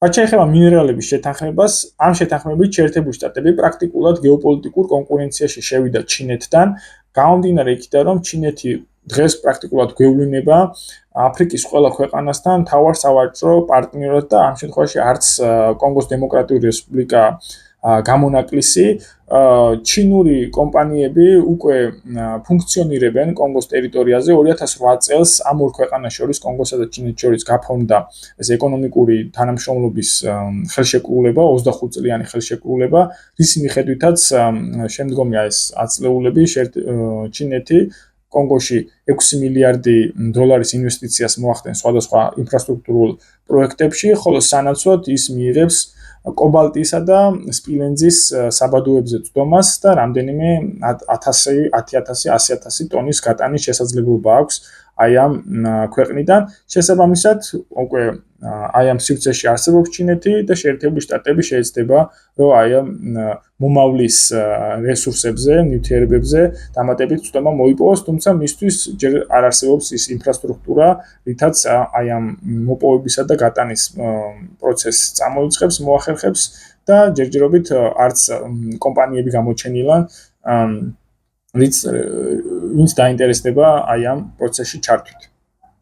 რაც შეეხება მინერალების შეთანხმებას, ამ შეთანხმებით შეერთებული შტატები პრაქტიკულად გეოპოლიტიკურ კონკურენციაში შევიდა ჩინეთთან, გამომდინარე იქიდან, რომ ჩინეთი დღეს პრაქტიკულად გვევლინება აფრიკის ყველა ქვეყანასთან მთავარ სავაჭრო პარტნიორად და ამ შემთხვევაში არც კონგოს დემოკრატიული რესპუბლიკა გამონაკლისი ჩინური კომპანიები უკვე ფუნქციონირებენ კონგოს ტერიტორიაზე 2008 წელს ამ ორ ქვეყანას შორის კონგოსა და ჩინეთს შორის გაფორმდა ეს ეკონომიკური თანამშრომლობის ხელშეკრულება 25 წლიანი ხელშეკრულება რის მიხედვითაც შემდგომია ეს აწლეულები ჩინეთი კონგოში 6 მილიარდი დოლარის ინვესტიციას მოახდენს სხვადასხვა ინფრასტრუქტურულ პროექტებში, ხოლო სანაცვლოდ ის მიიღებს კობალტისა და სპილენძის საბადოებზე წვდომას და რამდენიმე 10,000-100,000 ტონის გატანის შესაძლებლობა აქვს აი ამ ქვეყნიდან. შესაბამისად, უკვე აი ამ სივრცეში არსებობს ჩინეთი და შეერთებული შტატები შეეცდება, რომ აი ამ მომავლის რესურსებზე, ნივთიერებებზე დამატებით წვდომა მოიპოვოს, თუმცა მისთვის ჯერ არ არსებობს ის ინფრასტრუქტურა, რითაც აი ამ მოპოვებისა და გატანის პროცესს წამოიწყებს, მოახერხებს და ჯერჯერობით არც კომპანიები გამოჩენილან ვინც დაინტერესდება აი ამ პროცესში ჩართვით.